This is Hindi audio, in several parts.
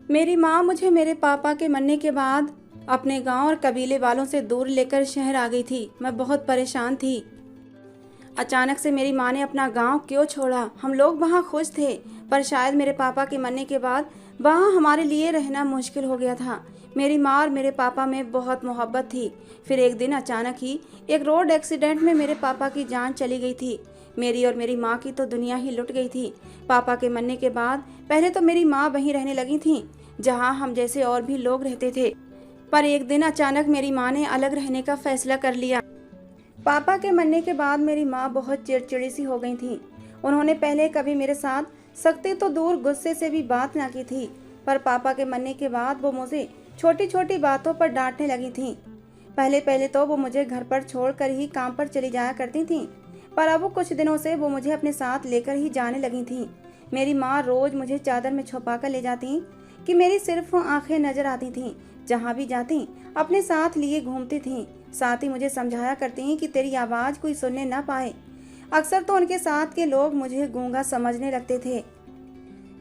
मेरी माँ मुझे मेरे पापा के मरने के बाद अपने गांव और कबीले वालों से दूर लेकर शहर आ गई थी। मैं बहुत परेशान थी। अचानक से मेरी माँ ने अपना गांव क्यों छोड़ा। हम लोग वहाँ खुश थे, पर शायद मेरे पापा के मरने के बाद वहाँ हमारे लिए रहना मुश्किल हो गया था। मेरी माँ और मेरे पापा में बहुत मोहब्बत थी। फिर एक दिन अचानक ही एक रोड एक्सीडेंट में मेरे पापा की जान चली गई थी। मेरी और मेरी माँ की तो दुनिया ही लुट गई थी। पापा के मरने के बाद पहले तो मेरी माँ वहीं रहने लगी थी जहाँ हम जैसे और भी लोग रहते थे, पर एक दिन अचानक मेरी माँ ने अलग रहने का फैसला कर लिया। पापा के मरने के बाद मेरी माँ बहुत चिड़चिड़ी सी हो गई थी। उन्होंने पहले कभी मेरे साथ सख्ती तो दूर गुस्से से भी बात ना की थी, पर पापा के मरने के बाद वो मुझे छोटी छोटी बातों पर डांटने लगी थी। पहले पहले तो वो मुझे घर पर छोड़कर ही काम पर चली जाया करती थी, पर अब कुछ दिनों से वो मुझे अपने साथ लेकर ही जाने लगी थी। मेरी माँ रोज मुझे चादर में छुपा कर ले जाती कि मेरी सिर्फ आंखें नजर आती थीं। जहाँ भी जाती अपने साथ लिए घूमती थीं। साथ ही मुझे समझाया करती कि तेरी आवाज़ कोई सुनने ना पाए। अक्सर तो उनके साथ के लोग मुझे गूंगा समझने लगते थे।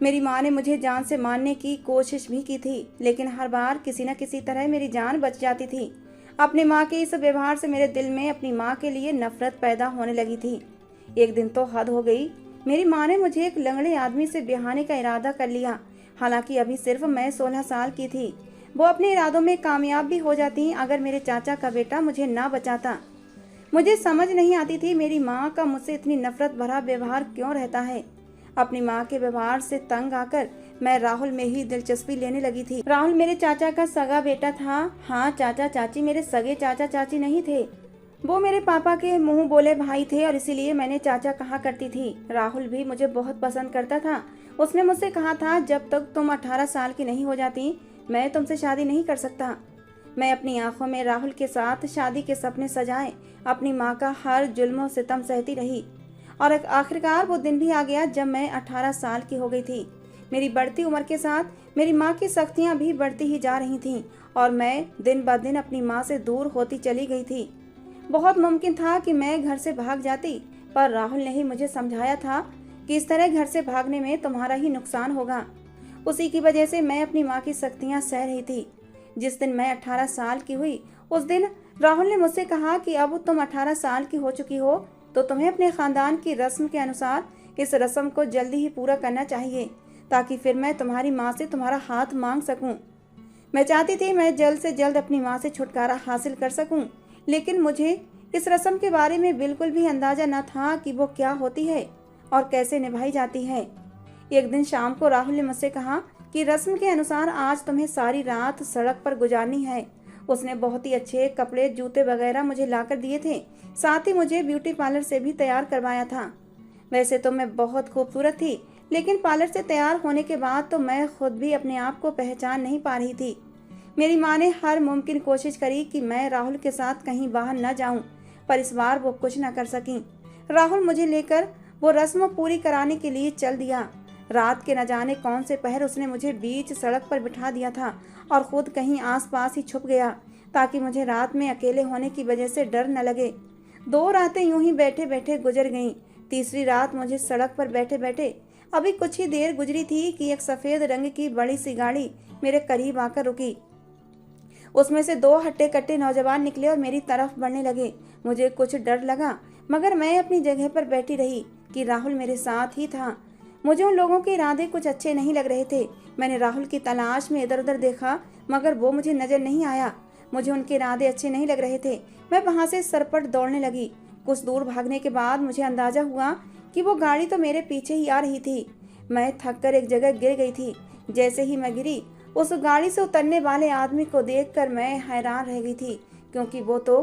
मेरी माँ ने मुझे जान से मारने की कोशिश भी की थी, लेकिन हर बार किसी न किसी तरह मेरी जान बच जाती थी। अपनी माँ के इस व्यवहार से मेरे दिल में अपनी माँ के लिए नफरत पैदा होने लगी थी। एक दिन तो हद हो गई। मेरी माँ ने मुझे एक लंगड़े आदमी से ब्याहने का इरादा कर लिया। हालांकि अभी सिर्फ मैं 16 साल की थी। वो अपने इरादों में कामयाब भी हो जाती अगर मेरे चाचा का बेटा मुझे ना बचाता। मुझे समझ नहीं आती थी मेरी माँ का मुझसे इतनी नफरत भरा व्यवहार क्यों रहता है। अपनी माँ के व्यवहार से तंग आकर मैं राहुल में ही दिलचस्पी लेने लगी थी। राहुल मेरे चाचा का सगा बेटा था। हाँ, चाचा चाची मेरे सगे चाचा चाची नहीं थे। वो मेरे पापा के मुंह बोले भाई थे और इसीलिए मैंने चाचा कहा करती थी। राहुल भी मुझे बहुत पसंद करता था। उसने मुझसे कहा था, जब तक तुम 18 साल की नहीं हो जाती मैं तुमसे शादी नहीं कर सकता। मैं अपनी आंखों में राहुल के साथ शादी के सपने सजाए अपनी माँ का हर जुल्म और सितम सहती रही, और आखिरकार वो दिन भी आ गया जब मैं 18 साल की हो गई थी। मेरी बढ़ती उम्र के साथ मेरी माँ की सख्तियाँ भी बढ़ती ही जा रही थीं और मैं दिन ब दिन अपनी माँ से दूर होती चली गई थी। बहुत मुमकिन था कि मैं घर से भाग जाती, पर राहुल ने ही मुझे समझाया था कि इस तरह घर से भागने में तुम्हारा ही नुकसान होगा। उसी की वजह से मैं अपनी माँ की सख्तियाँ सह रही थी। जिस दिन मैं 18 साल की हुई उस दिन राहुल ने मुझसे कहा कि अब तुम 18 साल की हो चुकी हो तो तुम्हें अपने खानदान की रस्म के अनुसार इस रस्म को जल्दी ही पूरा करना चाहिए, ताकि फिर मैं तुम्हारी माँ से तुम्हारा हाथ मांग सकूं। मैं चाहती थी मैं जल्द से जल्द अपनी माँ से छुटकारा हासिल कर सकूं, लेकिन मुझे इस रस्म के बारे में बिल्कुल भी अंदाजा न था कि वो क्या होती है और कैसे निभाई जाती है। एक दिन शाम को राहुल ने मुझसे कहा कि रस्म के अनुसार आज तुम्हें सारी रात सड़क पर गुजारनी है। उसने बहुत ही अच्छे कपड़े जूते वगैरह मुझे लाकर दिए थे। साथ ही मुझे ब्यूटी पार्लर से भी तैयार करवाया था। वैसे तो मैं बहुत खूबसूरत थी, लेकिन पार्लर से तैयार होने के बाद तो मैं खुद भी अपने आप को पहचान नहीं पा रही थी। मेरी माँ ने हर मुमकिन कोशिश करी कि मैं राहुल के साथ कहीं बाहर न जाऊं, पर इस बार वो कुछ न कर सकी। राहुल मुझे लेकर वो रस्म पूरी कराने के लिए चल दिया। रात के न जाने कौन से पहर उसने मुझे बीच सड़क पर बिठा दिया था और खुद कहीं आसपास ही छुप गया, ताकि मुझे रात में अकेले होने की वजह से डर न लगे। 2 रातें यूं ही बैठे बैठे गुजर गईं। तीसरी रात मुझे सड़क पर बैठे बैठे अभी कुछ ही देर गुजरी थी कि एक सफ़ेद रंग की बड़ी सी गाड़ी मेरे करीब आकर रुकी। उसमें से 2 हट्टे कट्टे नौजवान निकले और मेरी तरफ बढ़ने लगे। मुझे कुछ डर लगा, मगर मैं अपनी जगह पर बैठी रही कि राहुल मेरे साथ ही था। मुझे उन लोगों के इरादे कुछ अच्छे नहीं लग रहे थे। मैंने राहुल की तलाश में इधर उधर देखा, मगर वो मुझे नजर नहीं आया। मुझे उनके इरादे अच्छे नहीं लग रहे थे। मैं वहां से सरपट दौड़ने लगी। कुछ दूर भागने के बाद मुझे अंदाजा हुआ कि वो गाड़ी तो मेरे पीछे ही आ रही थी। मैं थक कर एक जगह गिर गई थी। जैसे ही मैं गिरी, उस गाड़ी से उतरने वाले आदमी को देखकर मैं हैरान रह गई थी, क्योंकि वो तो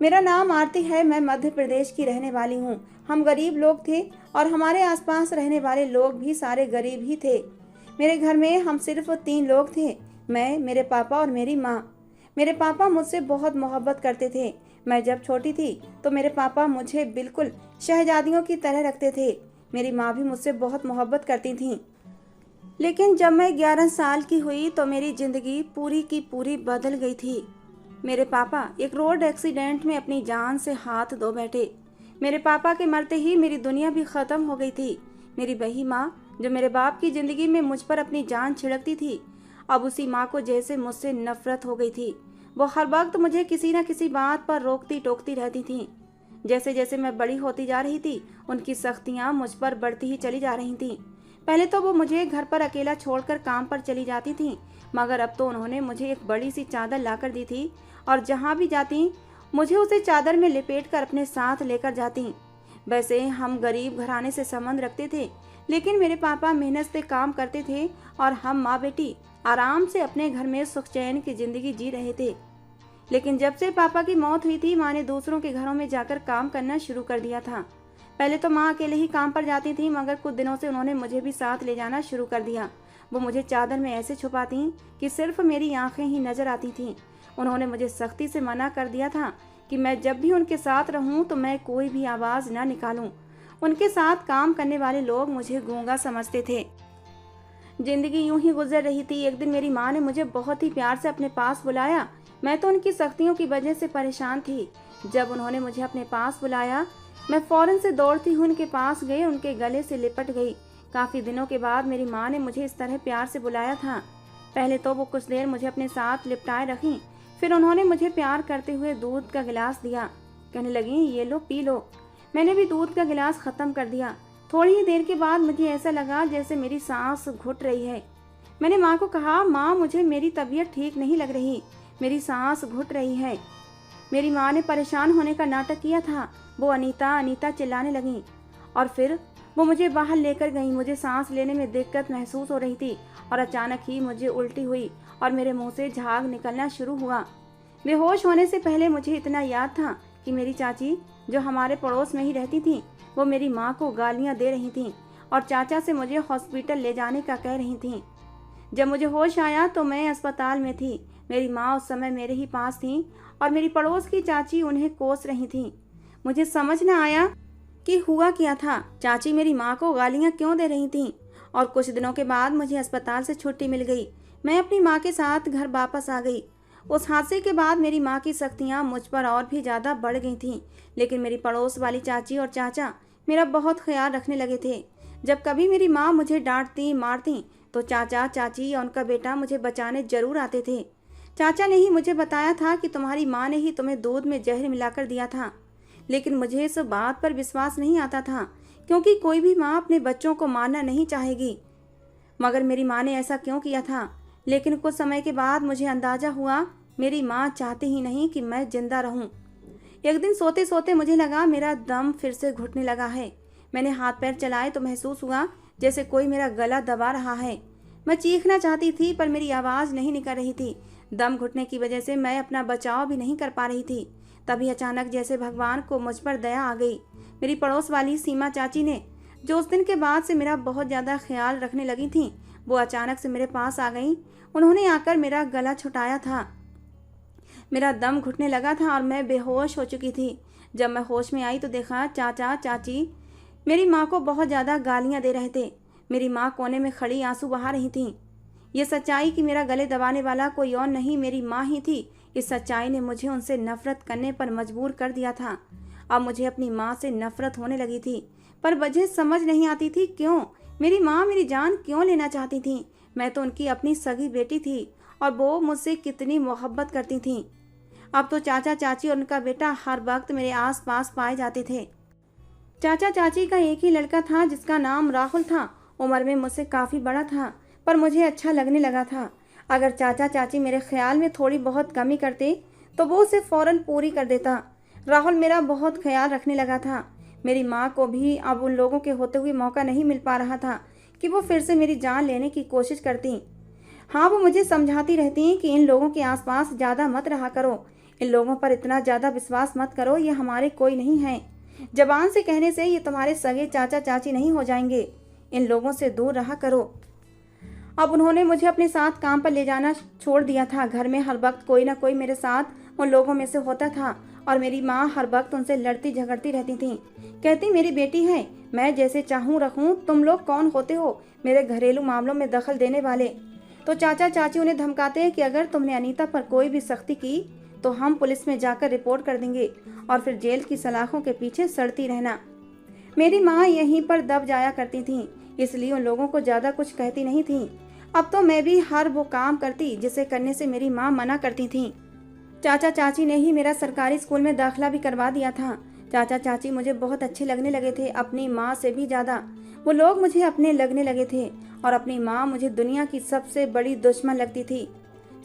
मेरा नाम आरती है। मैं मध्य प्रदेश की रहने वाली हूँ। हम गरीब लोग थे और हमारे आसपास रहने वाले लोग भी सारे गरीब ही थे। मेरे घर में हम सिर्फ 3 लोग थे, मैं, मेरे पापा और मेरी माँ। मेरे पापा मुझसे बहुत मोहब्बत करते थे। मैं जब छोटी थी तो मेरे पापा मुझे बिल्कुल शहजादियों की तरह रखते थे। मेरी माँ भी मुझसे बहुत मोहब्बत करती थी। लेकिन जब मैं 11 साल की हुई तो मेरी जिंदगी पूरी की पूरी बदल गई थी। मेरे पापा एक रोड एक्सीडेंट में अपनी जान से हाथ धो बैठे। मेरे पापा के मरते ही मेरी दुनिया भी ख़त्म हो गई थी। मेरी बही माँ जो मेरे बाप की ज़िंदगी में मुझ पर अपनी जान छिड़कती थी, अब उसी माँ को जैसे मुझसे नफरत हो गई थी। वो हर वक्त मुझे किसी न किसी बात पर रोकती टोकती रहती थीं। जैसे जैसे मैं बड़ी होती जा रही थी, उनकी सख्तियाँ मुझ पर बढ़ती ही चली जा रही थीं। पहले तो वो मुझे घर पर अकेला छोड़कर काम पर चली जाती थीं, मगर अब तो उन्होंने मुझे एक बड़ी सी चादर लाकर दी थी और जहाँ भी जाती मुझे उसे चादर में लपेटकर अपने साथ लेकर जाती। वैसे हम गरीब घराने से संबंध रखते थे, लेकिन मेरे पापा मेहनत से काम करते थे और हम माँ बेटी आराम से अपने घर में सुख चैन की जिंदगी जी रहे थे। लेकिन जब से पापा की मौत हुई थी, माँ ने दूसरों के घरों में जाकर काम करना शुरू कर दिया था। पहले तो माँ अकेले ही काम पर जाती थी, मगर कुछ दिनों से उन्होंने मुझे भी साथ ले जाना शुरू कर दिया। वो मुझे चादर में ऐसे छुपाती कि सिर्फ मेरी आंखें ही नजर आती थीं। उन्होंने मुझे सख्ती से मना कर दिया था कि मैं जब भी उनके साथ रहूं तो मैं कोई भी आवाज़ ना निकालूं। उनके साथ काम करने वाले लोग मुझे गूंगा समझते थे। जिंदगी यूं ही गुजर रही थी। एक दिन मेरी माँ ने मुझे बहुत ही प्यार से अपने पास बुलाया। मैं तो उनकी सख्तियों की वजह से परेशान थी। जब उन्होंने मुझे अपने पास बुलाया, मैं फौरन से दौड़ती हुई उनके पास गई, उनके गले से लिपट गई। काफ़ी दिनों के बाद मेरी माँ ने मुझे इस तरह प्यार से बुलाया था। पहले तो वो कुछ देर मुझे अपने साथ लिपटाए रखी, फिर उन्होंने मुझे प्यार करते हुए दूध का गिलास दिया। कहने लगी, ये लो पी लो। मैंने भी दूध का गिलास ख़त्म कर दिया। थोड़ी ही देर के बाद मुझे ऐसा लगा जैसे मेरी सांस घुट रही है। मैंने माँ को कहा, माँ मुझे मेरी तबीयत ठीक नहीं लग रही, मेरी सांस घुट रही है। मेरी माँ ने परेशान होने का नाटक किया था। वो अनीता अनीता चिल्लाने लगी और फिर वो मुझे बाहर लेकर गई। मुझे सांस लेने में दिक्कत महसूस हो रही थी और अचानक ही मुझे उल्टी हुई और मेरे मुंह से झाग निकलना शुरू हुआ। बेहोश होने से पहले मुझे इतना याद था कि मेरी चाची, जो हमारे पड़ोस में ही रहती थी, वो मेरी माँ को गालियाँ दे रही थीं और चाचा से मुझे हॉस्पिटल ले जाने का कह रही थीं। जब मुझे होश आया तो मैं अस्पताल में थी। मेरी माँ उस समय मेरे ही पास थी और मेरी पड़ोस की चाची उन्हें कोस रही थी। मुझे समझ न आया कि हुआ क्या था। चाची मेरी माँ को गालियाँ क्यों दे रही थीं। और कुछ दिनों के बाद मुझे अस्पताल से छुट्टी मिल गई। मैं अपनी माँ के साथ घर वापस आ गई। उस हादसे के बाद मेरी माँ की सख्तियाँ मुझ पर और भी ज़्यादा बढ़ गई थीं, लेकिन मेरी पड़ोस वाली चाची और चाचा मेरा बहुत ख्याल रखने लगे थे। जब कभी मेरी माँ मुझे डांटती मारती तो चाचा चाची या उनका बेटा मुझे बचाने जरूर आते थे। चाचा ने ही मुझे बताया था कि तुम्हारी माँ ने ही तुम्हें दूध में जहर मिलाकर दिया था, लेकिन मुझे इस बात पर विश्वास नहीं आता था, क्योंकि कोई भी माँ अपने बच्चों को मारना नहीं चाहेगी। मगर मेरी माँ ने ऐसा क्यों किया था? लेकिन कुछ समय के बाद मुझे अंदाजा हुआ, मेरी माँ चाहती ही नहीं कि मैं जिंदा रहूं। एक दिन सोते सोते मुझे लगा मेरा दम फिर से घुटने लगा है। मैंने हाथ पैर चलाए तो महसूस हुआ जैसे कोई मेरा गला दबा रहा है। मैं चीखना चाहती थी पर मेरी आवाज़ नहीं निकल रही थी। दम घुटने की वजह से मैं अपना बचाव भी नहीं कर पा रही थी। तभी अचानक जैसे भगवान को मुझ पर दया आ गई। मेरी पड़ोस वाली सीमा चाची ने, जो उस दिन के बाद से मेरा बहुत ज़्यादा ख्याल रखने लगी थी, वो अचानक से मेरे पास आ गई। उन्होंने आकर मेरा गला छुटाया था। मेरा दम घुटने लगा था और मैं बेहोश हो चुकी थी। जब मैं होश में आई तो देखा चाचा चाची मेरी माँ को बहुत ज़्यादा गालियाँ दे रहे थे। मेरी माँ कोने में खड़ी आंसू बहा रही थी। ये सच्चाई कि मेरा गले दबाने वाला कोई और नहीं, मेरी माँ ही थी, इस सच्चाई ने मुझे उनसे नफरत करने पर मजबूर कर दिया था। अब मुझे अपनी माँ से नफरत होने लगी थी, पर वजह समझ नहीं आती थी क्यों। मेरी माँ मेरी जान क्यों लेना चाहती थी? मैं तो उनकी अपनी सगी बेटी थी और वो मुझसे कितनी मोहब्बत करती थी। अब तो चाचा चाची और उनका बेटा हर वक्त मेरे आस पास पाए जाते थे। चाचा चाची का एक ही लड़का था जिसका नाम राहुल था। उम्र में मुझसे काफ़ी बड़ा था, पर मुझे अच्छा लगने लगा था। अगर चाचा चाची मेरे ख्याल में थोड़ी बहुत कमी करते तो वो उसे फ़ौरन पूरी कर देता। राहुल मेरा बहुत ख्याल रखने लगा था। मेरी माँ को भी अब उन लोगों के होते हुए मौका नहीं मिल पा रहा था कि वो फिर से मेरी जान लेने की कोशिश करती। हाँ, वो मुझे समझाती रहती कि इन लोगों के आसपास ज़्यादा मत रहा करो, इन लोगों पर इतना ज़्यादा विश्वास मत करो, ये हमारे कोई नहीं हैं। जबान से कहने से ये तुम्हारे सगे चाचा चाची नहीं हो जाएंगे, इन लोगों से दूर रहा करो। अब उन्होंने मुझे अपने साथ काम पर ले जाना छोड़ दिया था। घर में हर वक्त कोई ना कोई मेरे साथ उन लोगों में से होता था और मेरी माँ हर वक्त उनसे लड़ती झगड़ती रहती थी। कहती मेरी बेटी है, मैं जैसे चाहूँ रखूँ, तुम लोग कौन होते हो मेरे घरेलू मामलों में दखल देने वाले। तो चाचा चाची उन्हें धमकाते हैं कि अगर तुमने अनीता पर कोई भी सख्ती की तो हम पुलिस में जाकर रिपोर्ट कर देंगे और फिर जेल की सलाखों के पीछे सड़ती रहना। मेरी माँ यहीं पर दब जाया करती थी। इसलिए उन लोगों को ज़्यादा कुछ कहती नहीं थी। अब तो मैं भी हर वो काम करती जिसे करने से मेरी माँ मना करती थी। चाचा चाची ने ही मेरा सरकारी स्कूल में दाखिला भी करवा दिया था। चाचा चाची मुझे बहुत अच्छे लगने लगे थे, अपनी माँ से भी ज़्यादा। वो लोग मुझे अपने लगने लगे थे और अपनी माँ मुझे दुनिया की सबसे बड़ी दुश्मन लगती थी।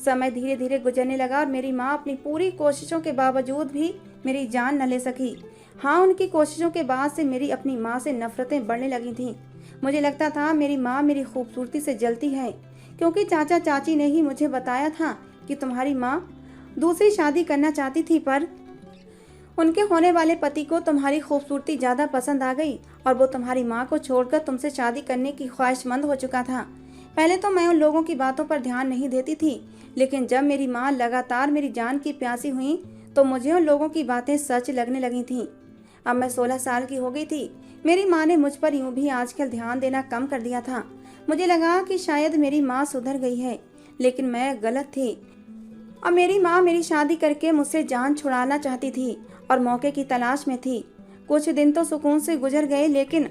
समय धीरे धीरे गुजरने लगा और मेरी माँ अपनी पूरी कोशिशों के बावजूद भी मेरी जान न ले सकी। हाँ, उनकी कोशिशों के बाद से मेरी अपनी माँ से नफरतें बढ़ने लगी थीं। मुझे लगता था मेरी माँ मेरी खूबसूरती से जलती है, क्योंकि चाचा चाची ने ही मुझे बताया था कि तुम्हारी माँ दूसरी शादी करना चाहती थी, पर उनके होने वाले पति को तुम्हारी खूबसूरती ज़्यादा पसंद आ गई और वो तुम्हारी माँ को छोड़कर तुमसे शादी करने की ख्वाहिशमंद हो चुका था। पहले तो मैं उन लोगों की बातों पर ध्यान नहीं देती थी, लेकिन जब मेरी माँ लगातार मेरी जान की प्यासी हुई तो मुझे उन लोगों की बातें सच लगने लगी थीं। अब मैं 16 साल की हो गई थी। मेरी माँ ने मुझ पर यूं भी आजकल ध्यान देना कम कर दिया था। मुझे लगा कि शायद मेरी माँ सुधर गई है, लेकिन मैं गलत थी। और मेरी माँ मेरी शादी करके मुझसे जान छुड़ाना चाहती थी और मौके की तलाश में थी। कुछ दिन तो सुकून से गुजर गए, लेकिन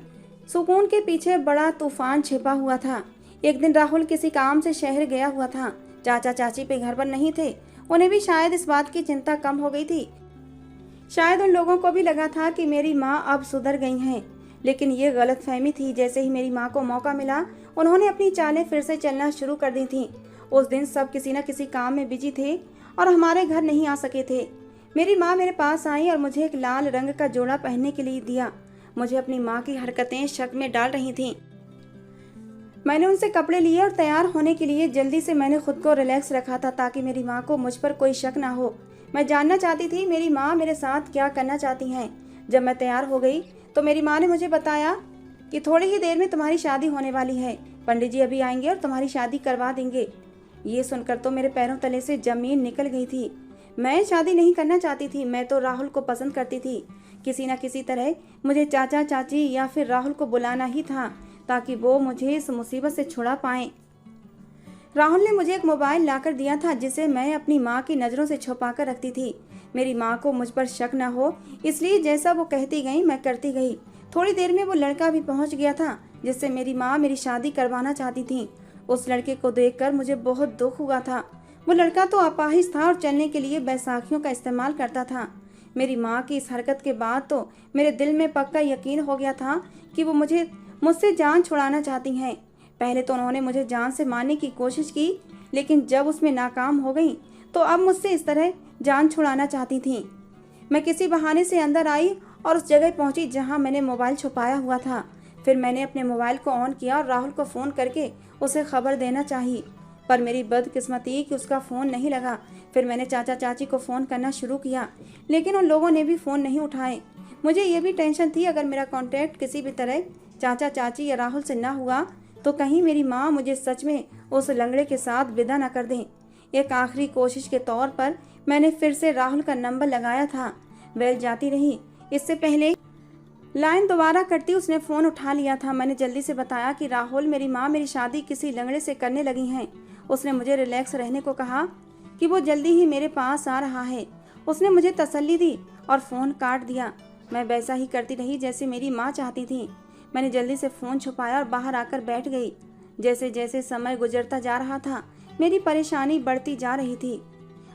सुकून के पीछे बड़ा तूफान छिपा हुआ था। एक दिन राहुल किसी काम से शहर गया हुआ था। चाचा चाची पे घर पर नहीं थे। उन्हें भी शायद इस बात की चिंता कम हो गई थी। शायद उन लोगों को भी लगा था कि मेरी माँ अब सुधर गई हैं, लेकिन ये गलतफहमी थी। जैसे ही मेरी माँ को मौका मिला, उन्होंने अपनी चालें फिर से चलना शुरू कर दी थीं। उस दिन सब किसी न किसी काम में बिजी थे और हमारे घर नहीं आ सके थे। मेरी माँ मेरे पास आई और मुझे एक लाल रंग का जोड़ा पहनने के लिए दिया। मुझे अपनी माँ की हरकतें शक में डाल रही थीं। मैंने उनसे कपड़े लिए और तैयार होने के लिए जल्दी से मैंने खुद को रिलैक्स रखा था, ताकि मेरी माँ को मुझ पर कोई शक ना हो। मैं जानना चाहती थी मेरी माँ मेरे साथ क्या करना चाहती हैं। जब मैं तैयार हो गई तो मेरी माँ ने मुझे बताया कि थोड़ी ही देर में तुम्हारी शादी होने वाली है। पंडित जी अभी आएंगे और तुम्हारी शादी करवा देंगे। ये सुनकर तो मेरे पैरों तले से जमीन निकल गई थी। मैं शादी नहीं करना चाहती थी। मैं तो राहुल को पसंद करती थी। किसी न किसी तरह मुझे चाचा चाची या फिर राहुल को बुलाना ही था, ताकि वो मुझे इस मुसीबत से छुड़ा पाएं। राहुल ने मुझे एक मोबाइल लाकर दिया था, जिसे मैं अपनी माँ की नज़रों से छुपा कर रखती थी। मेरी माँ को मुझ पर शक न हो, इसलिए जैसा वो कहती गई मैं करती गई। थोड़ी देर में वो लड़का भी पहुँच गया था जिससे मेरी माँ मेरी शादी करवाना चाहती थी। उस लड़के को देखकर मुझे बहुत दुख हुआ था। वो लड़का तो अपाहिज था और चलने के लिए बैसाखियों का इस्तेमाल करता था। मेरी माँ की इस हरकत के बाद तो मेरे दिल में पक्का यकीन हो गया था कि वो मुझसे जान छुड़ाना चाहती हैं। पहले तो उन्होंने मुझे जान से मारने की कोशिश की, लेकिन जब उसमें नाकाम हो गई तो अब मुझसे इस तरह जान छुड़ाना चाहती थीं। मैं किसी बहाने से अंदर आई और उस जगह पहुंची जहां मैंने मोबाइल छुपाया हुआ था। फिर मैंने अपने मोबाइल को ऑन किया और राहुल को फ़ोन करके उसे खबर देना चाहिए, पर मेरी बदकिस्मती कि उसका फ़ोन नहीं लगा। फिर मैंने चाचा चाची को फ़ोन करना शुरू किया, लेकिन उन लोगों ने भी फ़ोन नहीं उठाए। मुझे ये भी टेंशन थी, अगर मेरा कॉन्टैक्ट किसी भी तरह चाचा चाची या राहुल से ना हुआ तो कहीं मेरी माँ मुझे सच में उस लंगड़े के साथ विदा न कर दें। एक आखिरी कोशिश के तौर पर मैंने फिर से राहुल का नंबर लगाया था। बेल जाती रही। इससे पहले लाइन दोबारा करती उसने फ़ोन उठा लिया था। मैंने जल्दी से बताया कि राहुल, मेरी माँ मेरी शादी किसी लंगड़े से करने लगी हैं। उसने मुझे रिलैक्स रहने को कहा कि वो जल्दी ही मेरे पास आ रहा है। उसने मुझे तसल्ली दी और फ़ोन काट दिया। मैं वैसा ही करती रही जैसे मेरी माँ चाहती थी। मैंने जल्दी से फ़ोन छुपाया और बाहर आकर बैठ गई। जैसे जैसे समय गुजरता जा रहा था, मेरी परेशानी बढ़ती जा रही थी।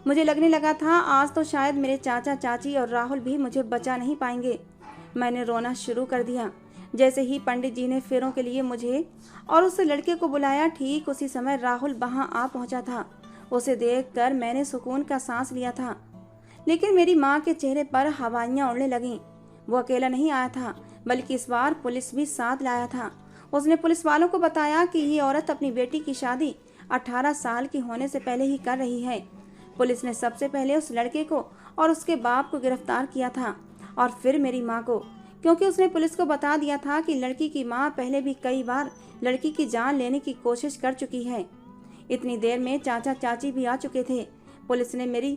मुझे लगने लगा था आज तो शायद मेरे चाचा चाची और राहुल भी मुझे बचा नहीं पाएंगे। मैंने रोना शुरू कर दिया। जैसे ही पंडित जी ने फेरों के लिए मुझे और उस लड़के को बुलाया, ठीक उसी समय राहुल वहां आ पहुंचा था। उसे देखकर मैंने सुकून का सांस लिया था, लेकिन मेरी माँ के चेहरे पर हवाइयाँ उड़ने लगीं। वो अकेला नहीं आया था, बल्कि इस बार पुलिस भी साथ लाया था। उसने पुलिस वालों को बताया कि ये औरत अपनी बेटी की शादी 18 साल की होने से पहले ही कर रही है। पुलिस ने सबसे पहले उस लड़के को और उसके बाप को गिरफ्तार किया था, और फिर मेरी माँ को, क्योंकि उसने पुलिस को बता दिया था कि लड़की की माँ पहले भी कई बार लड़की की जान लेने की कोशिश कर चुकी है। इतनी देर में चाचा चाची भी आ चुके थे। पुलिस ने मेरी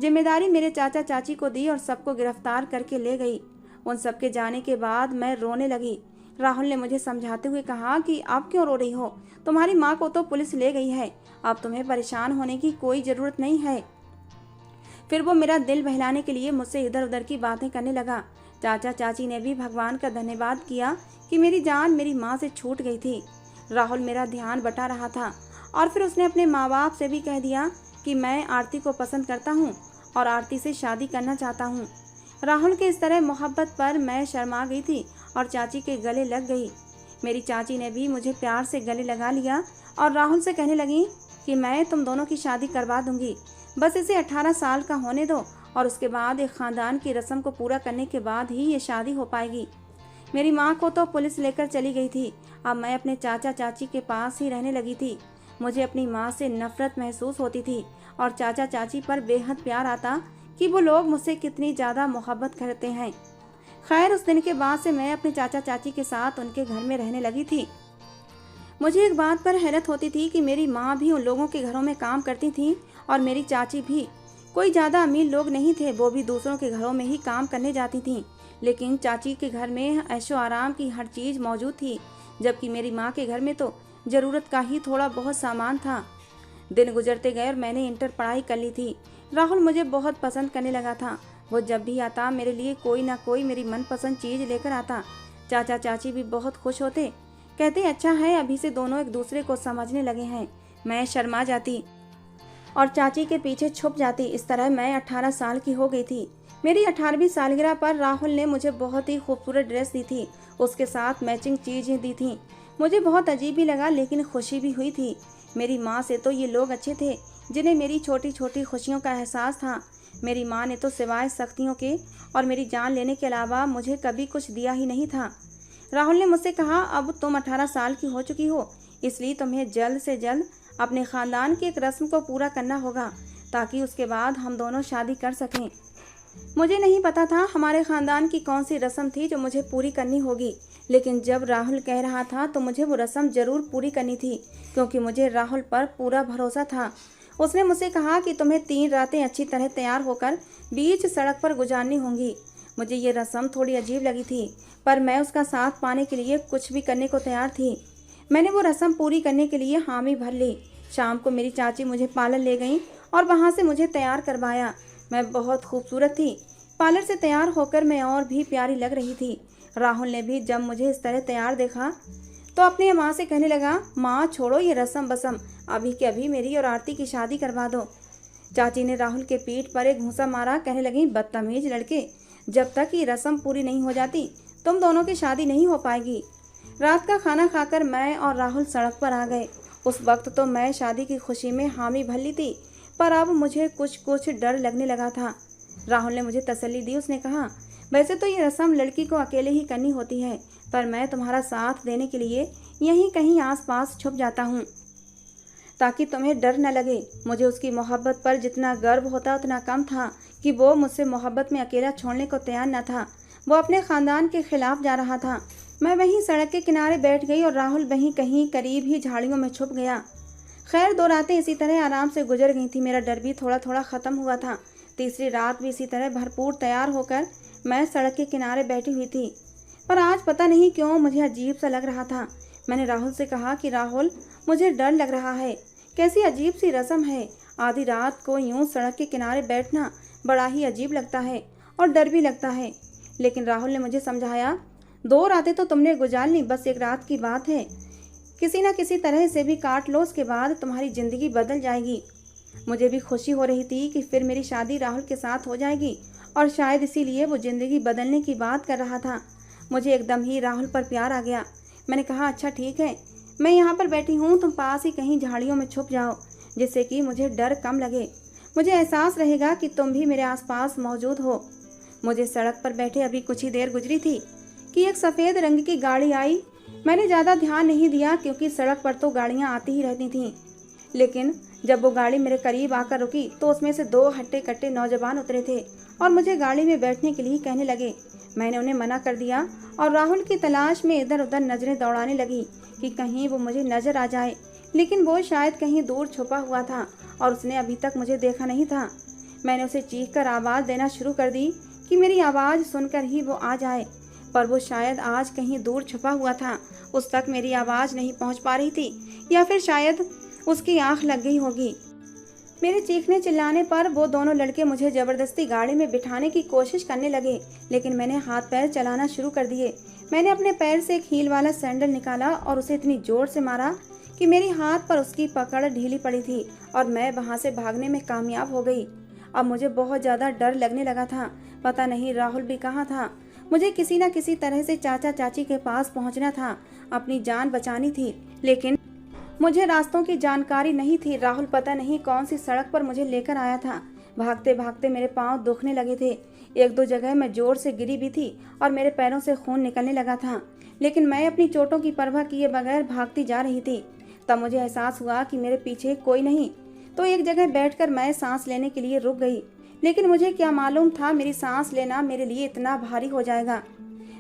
जिम्मेदारी मेरे चाचा चाची को दी और सबको गिरफ्तार करके ले गई। उन सबके जाने के बाद मैं रोने लगी। राहुल ने मुझे समझाते हुए कहा कि आप क्यों रो रही हो, तुम्हारी माँ को तो पुलिस ले गई है, अब तुम्हें परेशान होने की कोई ज़रूरत नहीं है। फिर वो मेरा दिल बहलाने के लिए मुझसे इधर उधर की बातें करने लगा। चाचा चाची ने भी भगवान का धन्यवाद किया कि मेरी जान मेरी माँ से छूट गई थी। राहुल मेरा ध्यान बटा रहा था और फिर उसने अपने माँ बाप से भी कह दिया कि मैं आरती को पसंद करता हूँ और आरती से शादी करना चाहता हूँ। राहुल के इस तरह मोहब्बत पर मैं शर्मा गई थी और चाची के गले लग गई। मेरी चाची ने भी मुझे प्यार से गले लगा लिया और राहुल से कहने लगी कि मैं तुम दोनों की शादी करवा दूंगी, बस इसे 18 साल का होने दो और उसके बाद एक ख़ानदान की रस्म को पूरा करने के बाद ही ये शादी हो पाएगी। मेरी माँ को तो पुलिस लेकर चली गई थी। अब मैं अपने चाचा चाची के पास ही रहने लगी थी। मुझे अपनी माँ से नफरत महसूस होती थी और चाचा चाची पर बेहद प्यार आता कि वो लोग मुझसे कितनी ज़्यादा मोहब्बत करते हैं। खैर, उस दिन के बाद से मैं अपने चाचा चाची के साथ उनके घर में रहने लगी थी। मुझे एक बात पर हैरत होती थी कि मेरी माँ भी उन लोगों के घरों में काम करती थी और मेरी चाची भी। कोई ज़्यादा अमीर लोग नहीं थे, वो भी दूसरों के घरों में ही काम करने जाती थीं, लेकिन चाची के घर में ऐशो आराम की हर चीज़ मौजूद थी, जबकि मेरी माँ के घर में तो ज़रूरत का ही थोड़ा बहुत सामान था। दिन गुजरते गए और मैंने इंटर पढ़ाई कर ली थी। राहुल मुझे बहुत पसंद करने लगा था। वो जब भी आता मेरे लिए कोई ना कोई मेरी मनपसंद चीज़ लेकर आता। चाचा चाची भी बहुत खुश होते, कहते अच्छा है अभी से दोनों एक दूसरे को समझने लगे हैं। मैं शर्मा जाती और चाची के पीछे छुप जाती। इस तरह मैं 18 साल की हो गई थी। मेरी 18वीं सालगिरह पर राहुल ने मुझे बहुत ही खूबसूरत ड्रेस दी थी, उसके साथ मैचिंग चीज़ें दी थी। मुझे बहुत अजीब भी लगा लेकिन खुशी भी हुई थी। मेरी माँ से तो ये लोग अच्छे थे जिन्हें मेरी छोटी छोटी खुशियों का एहसास था। मेरी माँ ने तो सिवाय सख्तियों के और मेरी जान लेने के अलावा मुझे कभी कुछ दिया ही नहीं था। राहुल ने मुझसे कहा अब तुम 18 साल की हो चुकी हो, इसलिए तुम्हें जल्द से जल्द अपने ख़ानदान की एक रस्म को पूरा करना होगा ताकि उसके बाद हम दोनों शादी कर सकें। मुझे नहीं पता था हमारे ख़ानदान की कौन सी रस्म थी जो मुझे पूरी करनी होगी, लेकिन जब राहुल कह रहा था तो मुझे वो रस्म ज़रूर पूरी करनी थी क्योंकि मुझे राहुल पर पूरा भरोसा था। उसने मुझसे कहा कि तुम्हें 3 रातें अच्छी तरह तैयार होकर बीच सड़क पर गुजारनी होंगी। मुझे ये रस्म थोड़ी अजीब लगी थी, पर मैं उसका साथ पाने के लिए कुछ भी करने को तैयार थी। मैंने वो रस्म पूरी करने के लिए हामी भर ली। शाम को मेरी चाची मुझे पार्लर ले गई और वहाँ से मुझे तैयार करवाया। मैं बहुत खूबसूरत थी। पार्लर से तैयार होकर मैं और भी प्यारी लग रही थी। राहुल ने भी जब मुझे इस तरह तैयार देखा तो अपनी माँ से कहने लगा, माँ छोड़ो ये रस्म बसम, अभी के अभी मेरी और आरती की शादी करवा दो। चाची ने राहुल के पीठ पर एक घूंसा मारा, कहने लगी, बदतमीज लड़के, जब तक ये रस्म पूरी नहीं हो जाती तुम दोनों की शादी नहीं हो पाएगी। रात का खाना खाकर मैं और राहुल सड़क पर आ गए। उस वक्त तो मैं शादी की खुशी में हामी भर ली थी, पर अब मुझे कुछ डर लगने लगा था। राहुल ने मुझे तसल्ली दी। उसने कहा, वैसे तो ये रस्म लड़की को अकेले ही करनी होती है, पर मैं तुम्हारा साथ देने के लिए यहीं कहीं आसपास छुप जाता हूँ ताकि तुम्हें डर न लगे। मुझे उसकी मोहब्बत पर जितना गर्व होता उतना कम था कि वो मुझसे मोहब्बत में अकेला छोड़ने को तैयार न था। वो अपने ख़ानदान के खिलाफ जा रहा था। मैं वहीं सड़क के किनारे बैठ गई और राहुल वहीं कहीं करीब ही झाड़ियों में छुप गया। खैर 2 रातें इसी तरह आराम से गुजर गई थी। मेरा डर भी थोड़ा थोड़ा ख़त्म हुआ था। तीसरी रात भी इसी तरह भरपूर तैयार होकर मैं सड़क के किनारे बैठी हुई थी, पर आज पता नहीं क्यों मुझे अजीब सा लग रहा था। मैंने राहुल से कहा कि राहुल, मुझे डर लग रहा है, कैसी अजीब सी रस्म है। आधी रात को यूं सड़क के किनारे बैठना बड़ा ही अजीब लगता है और डर भी लगता है। लेकिन राहुल ने मुझे समझाया, 2 रातें तो तुमने गुजार ली, बस एक रात की बात है, किसी न किसी तरह से भी काट लो, उसके बाद तुम्हारी ज़िंदगी बदल जाएगी। मुझे भी खुशी हो रही थी कि फिर मेरी शादी राहुल के साथ हो जाएगी और शायद इसीलिए वो ज़िंदगी बदलने की बात कर रहा था। मुझे एकदम ही राहुल पर प्यार आ गया। मैंने कहा, अच्छा ठीक है, मैं यहाँ पर बैठी हूँ, तुम पास ही कहीं झाड़ियों में छुप जाओ, जिससे कि मुझे डर कम लगे, मुझे एहसास रहेगा कि तुम भी मेरे आसपास मौजूद हो। मुझे सड़क पर बैठे अभी कुछ ही देर गुजरी थी कि एक सफ़ेद रंग की गाड़ी आई। मैंने ज़्यादा ध्यान नहीं दिया क्योंकि सड़क पर तो गाड़ियाँ आती ही रहती थीं, लेकिन जब वो गाड़ी मेरे करीब आकर रुकी तो उसमें से 2 हट्टे कट्टे नौजवान उतरे थे और मुझे गाड़ी में बैठने के लिए कहने लगे। मैंने उन्हें मना कर दिया और राहुल की तलाश में इधर उधर नज़रें दौड़ाने लगी कि कहीं वो मुझे नज़र आ जाए, लेकिन वो शायद कहीं दूर छुपा हुआ था और उसने अभी तक मुझे देखा नहीं था। मैंने उसे चीख कर आवाज़ देना शुरू कर दी कि मेरी आवाज़ सुनकर ही वो आ जाए, पर वो शायद आज कहीं दूर छुपा हुआ था, उस तक मेरी आवाज़ नहीं पहुंच पा रही थी, या फिर शायद उसकी आंख लग गई होगी। मेरे चीखने चिल्लाने पर वो दोनों लड़के मुझे जबरदस्ती गाड़ी में बिठाने की कोशिश करने लगे, लेकिन मैंने हाथ पैर चलाना शुरू कर दिए। मैंने अपने पैर से एक हील वाला सैंडल निकाला और उसे इतनी जोर से मारा कि मेरी हाथ पर उसकी पकड़ ढीली पड़ी थी और मैं वहां से भागने में कामयाब हो गई। अब मुझे बहुत ज़्यादा डर लगने लगा था। पता नहीं राहुल भी कहाँ था। मुझे किसी न किसी तरह से चाचा चाची के पास पहुंचना था, अपनी जान बचानी थी, लेकिन मुझे रास्तों की जानकारी नहीं थी। राहुल पता नहीं कौन सी सड़क पर मुझे लेकर आया था। भागते भागते मेरे पाँव दुखने लगे थे। एक दो जगह मैं जोर से गिरी भी थी और मेरे पैरों से खून निकलने लगा था, लेकिन मैं अपनी चोटों की परवाह किए बगैर भागती जा रही थी। तब मुझे एहसास हुआ कि मेरे पीछे कोई नहीं, तो एक जगह बैठकर मैं सांस लेने के लिए रुक गई, लेकिन मुझे क्या मालूम था मेरी सांस लेना मेरे लिए इतना भारी हो जाएगा।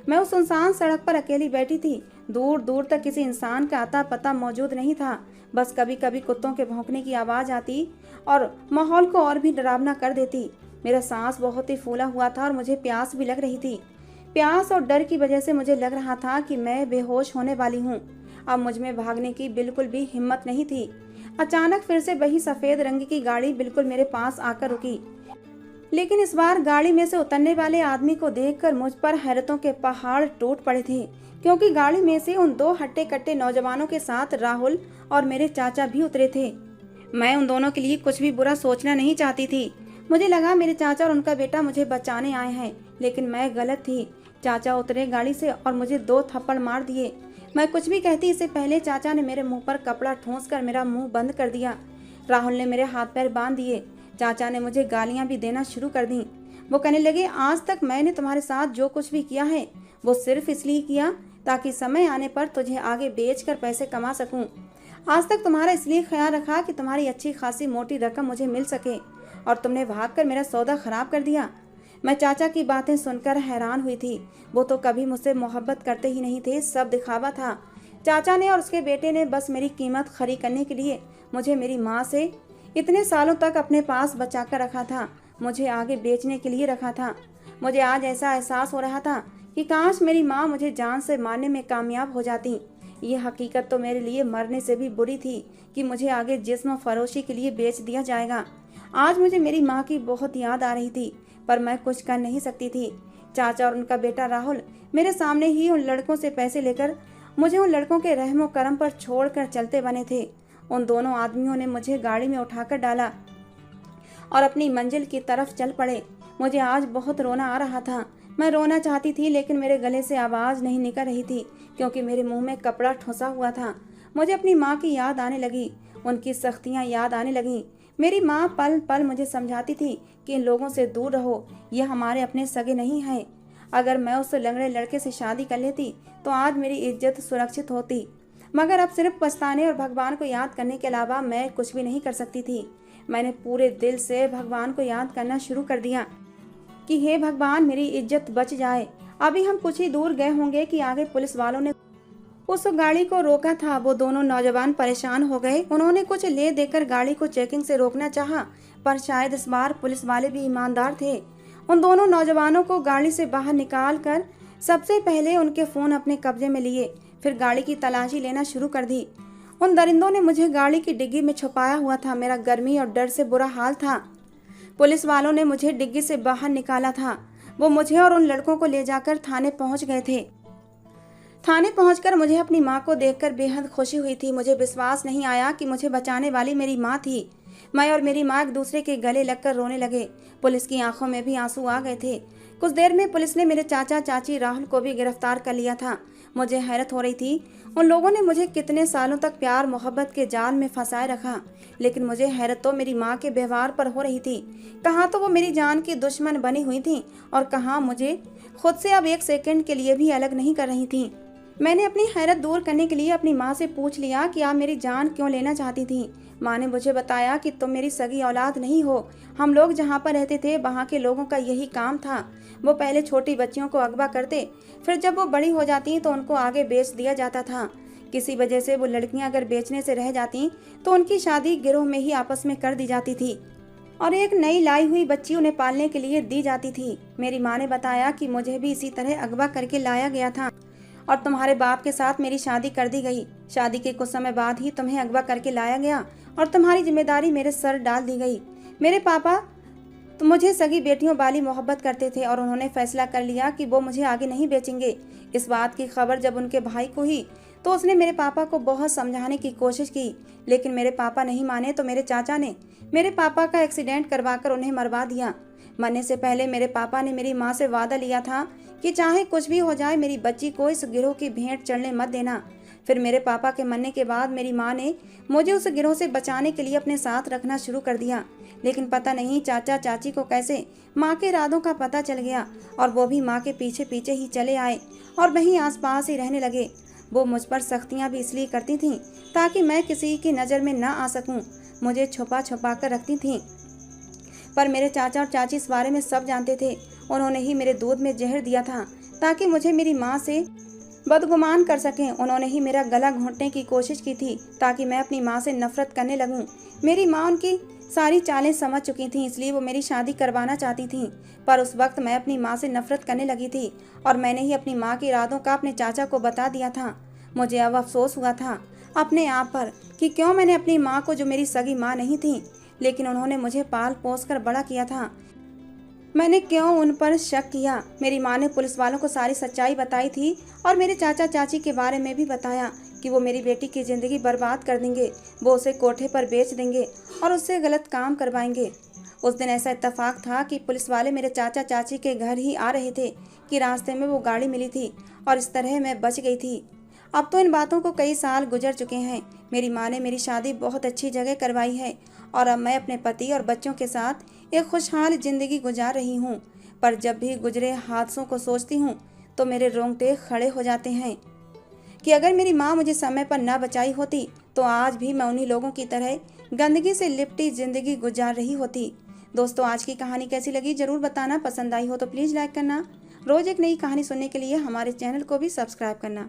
मैं उस सुनसान सड़क पर अकेली बैठी थी। दूर दूर तक किसी इंसान का आता पता मौजूद नहीं था। बस कभी कभी कुत्तों के भौंकने की आवाज़ आती और माहौल को और भी डरावना कर देती। मेरा सांस बहुत ही फूला हुआ था और मुझे प्यास भी लग रही थी। प्यास और डर की वजह से मुझे लग रहा था कि मैं बेहोश होने वाली हूँ। अब मुझ में भागने की बिल्कुल भी हिम्मत नहीं थी। अचानक फिर से वही सफ़ेद रंग की गाड़ी बिल्कुल मेरे पास आकर रुकी, लेकिन इस बार गाड़ी में से उतरने वाले आदमी को देखकर मुझ पर हैरतों के पहाड़ टूट पड़े थे, क्योंकि गाड़ी में से उन दो हट्टे कट्टे नौजवानों के साथ राहुल और मेरे चाचा भी उतरे थे। मैं उन दोनों के लिए कुछ भी बुरा सोचना नहीं चाहती थी। मुझे लगा मेरे चाचा और उनका बेटा मुझे बचाने आए हैं, लेकिन मैं गलत थी। चाचा उतरे गाड़ी से और मुझे 2 थप्पड़ मार दिए। मैं कुछ भी कहती इससे पहले चाचा ने मेरे मुंह पर कपड़ा ठूंस कर मेरा मुंह बंद कर दिया। राहुल ने मेरे हाथ पैर बांध दिए। चाचा ने मुझे गालियां भी देना शुरू कर दी। वो कहने लगे, आज तक मैंने तुम्हारे साथ जो कुछ भी किया है वो सिर्फ इसलिए किया ताकि समय आने पर तुझे आगे बेचकर पैसे कमा सकूं। आज तक तुम्हारा इसलिए ख्याल रखा कि तुम्हारी अच्छी खासी मोटी रकम मुझे मिल सके, और तुमने भागकर मेरा सौदा खराब कर दिया। मैं चाचा की बातें सुनकर हैरान हुई थी। वो तो कभी मुझसे मोहब्बत करते ही नहीं थे, सब दिखावा था। चाचा ने और उसके बेटे ने बस मेरी कीमत खरी करने के लिए मुझे मेरी माँ से इतने सालों तक अपने पास बचा कर रखा था, मुझे आगे बेचने के लिए रखा था। मुझे आज ऐसा एहसास हो रहा था कि काश मेरी माँ मुझे जान से मारने में कामयाब हो जाती। ये हकीकत तो मेरे लिए मरने से भी बुरी थी कि मुझे आगे जिस्म फरोशी के लिए बेच दिया जाएगा। आज मुझे मेरी माँ की बहुत याद आ रही थी, पर मैं कुछ कर नहीं सकती थी। चाचा और उनका बेटा राहुल मेरे सामने ही उन लड़कों से पैसे लेकर मुझे उन लड़कों के रहमो करम पर छोड़कर चलते बने थे। उन दोनों आदमियों ने मुझे गाड़ी में उठाकर डाला और अपनी मंजिल की तरफ चल पड़े। मुझे आज बहुत रोना आ रहा था। मैं रोना चाहती थी, लेकिन मेरे गले से आवाज़ नहीं निकल रही थी, क्योंकि मेरे मुंह में कपड़ा ठुसा हुआ था। मुझे अपनी माँ की याद आने लगी, उनकी सख्तियाँ याद आने लगीं। मेरी माँ पल पल मुझे समझाती थी कि इन लोगों से दूर रहो, ये हमारे अपने सगे नहीं हैं। अगर मैं उस लंगड़े लड़के से शादी कर लेती तो आज मेरी इज्जत सुरक्षित होती, मगर अब सिर्फ पछताने और भगवान को याद करने के अलावा मैं कुछ भी नहीं कर सकती थी। मैंने पूरे दिल से भगवान को याद करना शुरू कर दिया कि हे भगवान, मेरी इज्जत बच जाए। अभी हम कुछ ही दूर गए होंगे कि आगे पुलिस वालों ने उस गाड़ी को रोका था। वो दोनों नौजवान परेशान हो गए। उन्होंने कुछ ले देकर गाड़ी को चेकिंग से रोकना चाहा, पर शायद इस बार पुलिस वाले भी ईमानदार थे। उन दोनों नौजवानों को गाड़ी से बाहर निकाल कर सबसे पहले उनके फ़ोन अपने कब्जे में लिए, फिर गाड़ी की तलाशी लेना शुरू कर दी। उन दरिंदों ने मुझे गाड़ी की डिग्गी में छुपाया हुआ था। मेरा गर्मी और डर से बुरा हाल था। पुलिस वालों ने मुझे डिग्गी से बाहर निकाला था। वो मुझे और उन लड़कों को ले जाकर थाने पहुंच गए थे। थाने पहुंचकर मुझे अपनी माँ को देखकर बेहद खुशी हुई थी। मुझे विश्वास नहीं आया कि मुझे बचाने वाली मेरी माँ थी। मैं और मेरी माँ एक दूसरे के गले लगकर रोने लगे। पुलिस की आंखों में भी आंसू आ गए थे। कुछ देर में पुलिस ने मेरे चाचा चाची राहुल को भी गिरफ्तार कर लिया था। मुझे हैरत हो रही थी, उन लोगों ने मुझे कितने सालों तक प्यार मोहब्बत के जाल में फंसाए रखा, लेकिन मुझे हैरत तो मेरी माँ के व्यवहार पर हो रही थी। कहाँ तो वो मेरी जान की दुश्मन बनी हुई थी और कहाँ मुझे खुद से अब एक सेकंड के लिए भी अलग नहीं कर रही थी। मैंने अपनी हैरत दूर करने के लिए अपनी माँ से पूछ लिया कि आप मेरी जान क्यों लेना चाहती थी। माँ ने मुझे बताया कि तुम मेरी सगी औलाद नहीं हो। हम लोग जहाँ पर रहते थे वहाँ के लोगों का यही काम था। वो पहले छोटी बच्चियों को अगवा करते, फिर जब वो बड़ी हो जाती तो उनको आगे बेच दिया जाता था। किसी वजह से वो लड़कियाँ अगर बेचने से रह जाती तो उनकी शादी गिरोह में ही आपस में कर दी जाती थी और एक नई लाई हुई बच्ची उन्हें पालने के लिए दी जाती थी। मेरी माँ ने बताया कि मुझे भी इसी तरह अगवा करके लाया गया था और तुम्हारे बाप के साथ मेरी शादी कर दी गई। शादी के कुछ समय बाद ही तुम्हें अगवा करके लाया गया और तुम्हारी जिम्मेदारी मेरे सर डाल दी गई। मेरे पापा तो मुझे सगी बेटियों वाली मोहब्बत करते थे और उन्होंने फैसला कर लिया कि वो मुझे आगे नहीं बेचेंगे। इस बात की खबर जब उनके भाई को हुई तो उसने मेरे पापा को बहुत समझाने की कोशिश की, लेकिन मेरे पापा नहीं माने तो मेरे चाचा ने मेरे पापा का एक्सीडेंट करवाकर उन्हें मरवा दिया। मरने से पहले मेरे पापा ने मेरी माँ से वादा लिया था कि चाहे कुछ भी हो जाए मेरी बच्ची को इस गिरोह की भेंट चढ़ने मत देना। फिर मेरे पापा के मरने के बाद मेरी माँ ने मुझे उस गिरोह से बचाने के लिए अपने साथ रखना शुरू कर दिया, लेकिन पता नहीं चाचा चाची को कैसे माँ के इरादों का पता चल गया और वो भी माँ के पीछे पीछे ही चले आए और वहीं आसपास ही रहने लगे। वो मुझ पर सख्तियाँ भी इसलिए करती थीं ताकि मैं किसी की नज़र में ना आ सकूं। मुझे छुपा छुपा कर रखती थीं, पर मेरे चाचा और चाची इस बारे में सब जानते थे। उन्होंने ही मेरे दूध में जहर दिया था ताकि मुझे मेरी माँ से बदगुमान कर सकें। उन्होंने ही मेरा गला घोंटने की कोशिश की थी ताकि मैं अपनी माँ से नफरत करने लगूं। मेरी माँ उनकी सारी चालें समझ चुकी थीं, इसलिए वो मेरी शादी करवाना चाहती थीं, पर उस वक्त मैं अपनी माँ से नफरत करने लगी थी और मैंने ही अपनी माँ के इरादों का अपने चाचा को बता दिया था। मुझे अब अफसोस हुआ था अपने आप पर कि क्यों मैंने अपनी माँ को, जो मेरी सगी माँ नहीं थी लेकिन उन्होंने मुझे पाल पोस कर बड़ा किया था, मैंने क्यों उन पर शक किया। मेरी माँ ने पुलिस वालों को सारी सच्चाई बताई थी और मेरे चाचा चाची के बारे में भी बताया कि वो मेरी बेटी की ज़िंदगी बर्बाद कर देंगे, वो उसे कोठे पर बेच देंगे और उससे गलत काम करवाएंगे। उस दिन ऐसा इत्तेफाक था कि पुलिस वाले मेरे चाचा चाची के घर ही आ रहे थे कि रास्ते में वो गाड़ी मिली थी और इस तरह मैं बच गई थी। अब तो इन बातों को कई साल गुजर चुके हैं। मेरी माँ ने मेरी शादी बहुत अच्छी जगह करवाई है और अब मैं अपने पति और बच्चों के साथ एक खुशहाल जिंदगी गुजार रही हूँ। पर जब भी गुजरे हादसों को सोचती हूँ तो मेरे रोंगटे खड़े हो जाते हैं कि अगर मेरी माँ मुझे समय पर ना बचाई होती तो आज भी मैं उन्हीं लोगों की तरह गंदगी से लिपटी जिंदगी गुजार रही होती। दोस्तों, आज की कहानी कैसी लगी जरूर बताना। पसंद आई हो तो प्लीज़ लाइक करना। रोज़ एक नई कहानी सुनने के लिए हमारे चैनल को भी सब्सक्राइब करना।